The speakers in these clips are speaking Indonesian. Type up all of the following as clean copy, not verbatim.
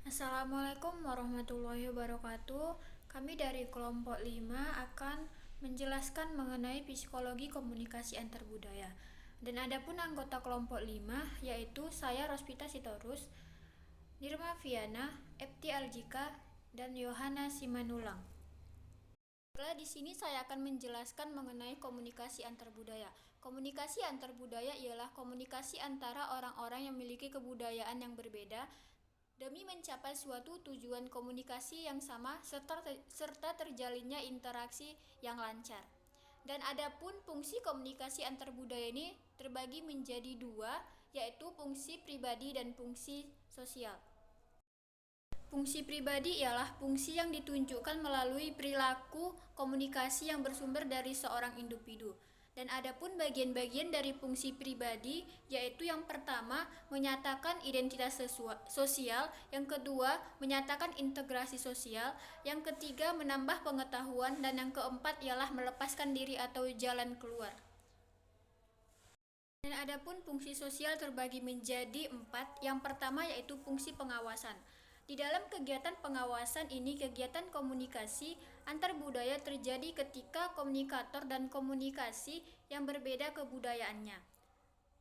Assalamualaikum warahmatullahi wabarakatuh. Kami dari kelompok 5 akan menjelaskan mengenai psikologi komunikasi antar budaya. Dan adapun anggota kelompok 5 yaitu saya Rospita Sitorus, Nirma Viana, Epti Aljika, dan Yohana Simanulang. Di sini saya akan menjelaskan mengenai komunikasi antar budaya. Komunikasi antar budaya ialah komunikasi antara orang-orang yang memiliki kebudayaan yang berbeda demi mencapai suatu tujuan komunikasi yang sama serta terjalinnya interaksi yang lancar. Dan adapun fungsi komunikasi antar budaya ini terbagi menjadi dua, yaitu fungsi pribadi dan fungsi sosial. Fungsi pribadi ialah fungsi yang ditunjukkan melalui perilaku komunikasi yang bersumber dari seorang individu. Dan adapun bagian-bagian dari fungsi pribadi yaitu yang pertama menyatakan identitas sosial, yang kedua menyatakan integrasi sosial, yang ketiga menambah pengetahuan, dan yang keempat ialah melepaskan diri atau jalan keluar. Dan adapun fungsi sosial terbagi menjadi 4. Yang pertama yaitu fungsi pengawasan. Di dalam kegiatan pengawasan ini, kegiatan komunikasi antar budaya terjadi ketika komunikator dan komunikasi yang berbeda kebudayaannya.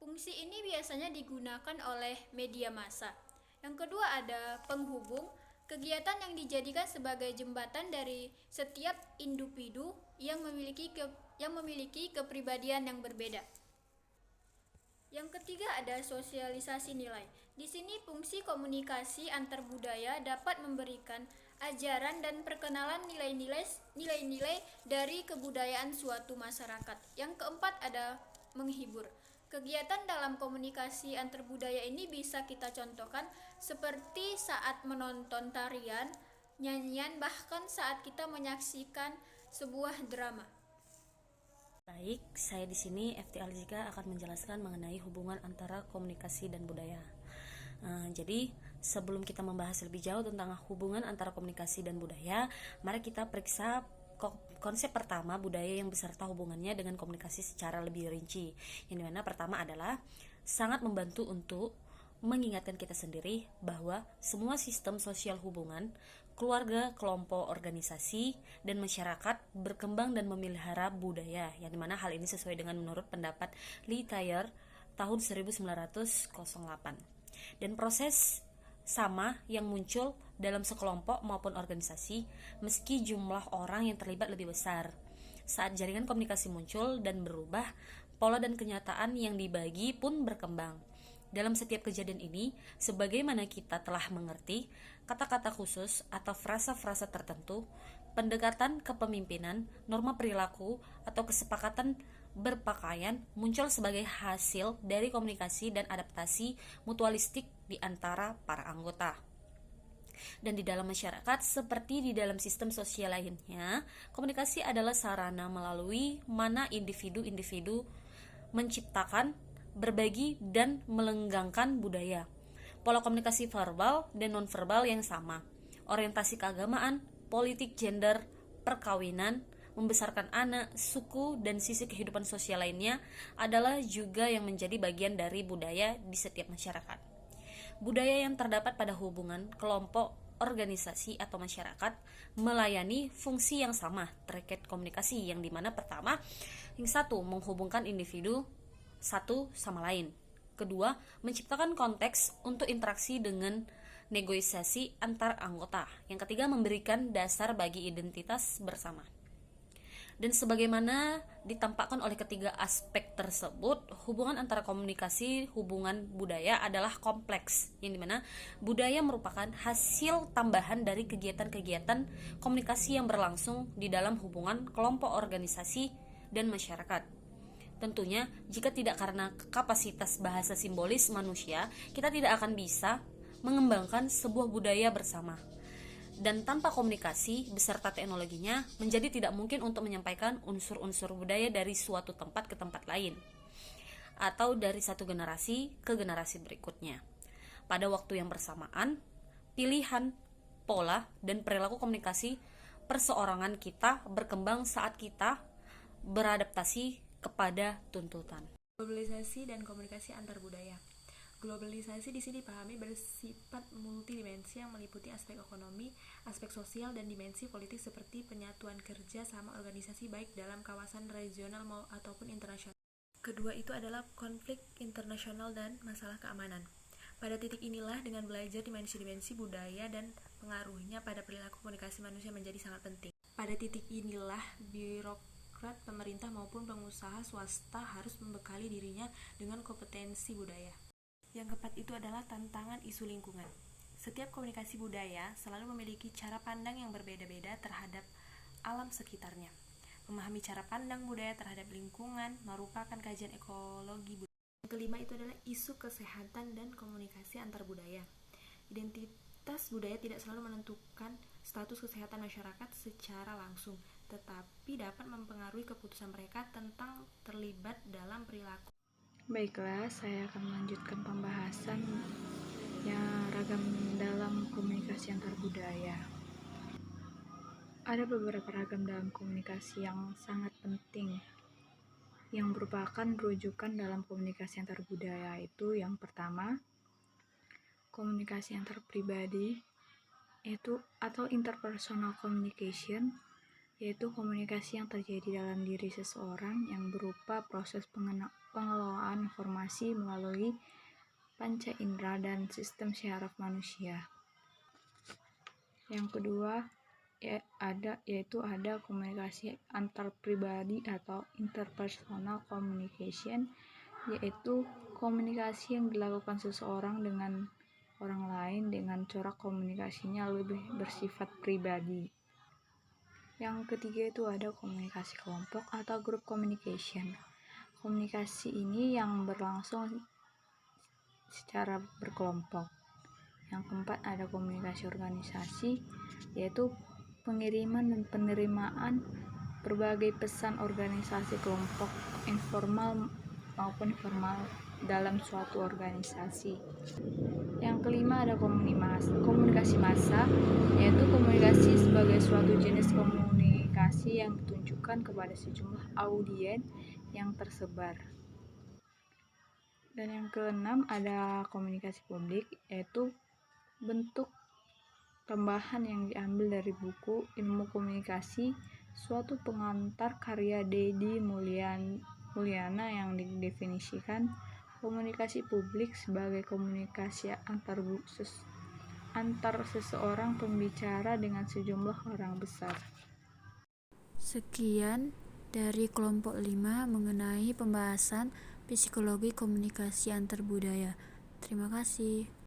Fungsi ini biasanya digunakan oleh media massa. Yang kedua ada penghubung, kegiatan yang dijadikan sebagai jembatan dari setiap individu yang memiliki kepribadian yang berbeda. Yang ketiga ada sosialisasi nilai. Di sini fungsi komunikasi antar budaya dapat memberikan ajaran dan perkenalan nilai-nilai dari kebudayaan suatu masyarakat. Yang keempat ada menghibur. Kegiatan dalam komunikasi antar budaya ini bisa kita contohkan seperti saat menonton tarian, nyanyian, bahkan saat kita menyaksikan sebuah drama. Baik, saya di sini Epti Aljika akan menjelaskan mengenai hubungan antara komunikasi dan budaya. Jadi sebelum kita membahas lebih jauh tentang hubungan antara komunikasi dan budaya, mari kita periksa konsep pertama budaya yang beserta hubungannya dengan komunikasi secara lebih rinci. Yang dimana pertama adalah sangat membantu untuk mengingatkan kita sendiri bahwa semua sistem sosial hubungan, keluarga, kelompok, organisasi, dan masyarakat berkembang dan memelihara budaya, yang dimana hal ini sesuai dengan menurut pendapat Lee Thayer tahun 1908. Dan proses sama yang muncul dalam sekelompok maupun organisasi meski jumlah orang yang terlibat lebih besar. Saat jaringan komunikasi muncul dan berubah, pola dan kenyataan yang dibagi pun berkembang. Dalam setiap kejadian ini, sebagaimana kita telah mengerti, kata-kata khusus atau frasa-frasa tertentu, pendekatan kepemimpinan, norma perilaku, atau kesepakatan berpakaian muncul sebagai hasil dari komunikasi dan adaptasi mutualistik di antara para anggota. Dan di dalam masyarakat, seperti di dalam sistem sosial lainnya, komunikasi adalah sarana melalui mana individu-individu menciptakan, berbagi, dan melenggangkan budaya. Pola komunikasi verbal dan nonverbal yang sama, orientasi keagamaan, politik gender, perkawinan, membesarkan anak, suku, dan sisi kehidupan sosial lainnya adalah juga yang menjadi bagian dari budaya di setiap masyarakat. Budaya yang terdapat pada hubungan kelompok, organisasi, atau masyarakat melayani fungsi yang sama terkait komunikasi, yang dimana pertama, yang satu, menghubungkan individu satu sama lain. Kedua, menciptakan konteks untuk interaksi dengan negosiasi antar anggota. Yang ketiga, memberikan dasar bagi identitas bersama. Dan sebagaimana ditampakkan oleh ketiga aspek tersebut, hubungan antara komunikasi, hubungan budaya adalah kompleks, yang dimana budaya merupakan hasil tambahan dari kegiatan-kegiatan komunikasi yang berlangsung di dalam hubungan kelompok, organisasi, dan masyarakat. Tentunya, jika tidak karena kapasitas bahasa simbolis manusia, kita tidak akan bisa mengembangkan sebuah budaya bersama. Dan tanpa komunikasi beserta teknologinya, menjadi tidak mungkin untuk menyampaikan unsur-unsur budaya dari suatu tempat ke tempat lain, atau dari satu generasi ke generasi berikutnya. Pada waktu yang bersamaan, pilihan, pola, dan perilaku komunikasi perseorangan kita berkembang saat kita beradaptasi kepada tuntutan. Globalisasi dan komunikasi antar budaya. Globalisasi di sini dipahami bersifat multidimensi yang meliputi aspek ekonomi, aspek sosial, dan dimensi politik seperti penyatuan kerja sama organisasi baik dalam kawasan regional ataupun internasional. Kedua itu adalah konflik internasional dan masalah keamanan. Pada titik inilah dengan belajar dimensi-dimensi budaya dan pengaruhnya pada perilaku komunikasi manusia menjadi sangat penting. Pada titik inilah birokrat, pemerintah maupun pengusaha swasta harus membekali dirinya dengan kompetensi budaya. Yang keempat itu adalah tantangan isu lingkungan. Setiap komunikasi budaya selalu memiliki cara pandang yang berbeda-beda terhadap alam sekitarnya. Memahami cara pandang budaya terhadap lingkungan merupakan kajian ekologi budaya. Yang kelima itu adalah isu kesehatan dan komunikasi antar budaya. Identitas budaya tidak selalu menentukan status kesehatan masyarakat secara langsung, tetapi dapat mempengaruhi keputusan mereka tentang terlibat dalam perilaku. Baiklah, saya akan melanjutkan pembahasan yang ragam dalam komunikasi antar budaya. Ada beberapa ragam dalam komunikasi yang sangat penting yang merupakan rujukan dalam komunikasi antar budaya, yaitu yang pertama, komunikasi antar pribadi, yaitu atau interpersonal communication, yaitu komunikasi yang terjadi dalam diri seseorang yang berupa proses pengelolaan informasi melalui panca indera dan sistem syaraf manusia. Yang kedua yaitu ada komunikasi antar pribadi atau interpersonal communication, yaitu komunikasi yang dilakukan seseorang dengan orang lain dengan corak komunikasinya lebih bersifat pribadi. Yang ketiga itu ada komunikasi kelompok atau group communication. Komunikasi ini yang berlangsung secara berkelompok. Yang keempat ada komunikasi organisasi, yaitu pengiriman dan penerimaan berbagai pesan organisasi kelompok informal maupun formal dalam suatu organisasi. Yang kelima ada komunikasi massa, yaitu komunikasi sebagai suatu jenis komunikasi yang ditunjukkan kepada sejumlah audien yang tersebar. Dan yang keenam ada komunikasi publik, yaitu bentuk tambahan yang diambil dari buku Ilmu Komunikasi, suatu pengantar karya Dedi Mulyana yang didefinisikan komunikasi publik sebagai komunikasi antar seseorang pembicara dengan sejumlah orang besar. Sekian dari kelompok 5 mengenai pembahasan psikologi komunikasi antar budaya. Terima kasih.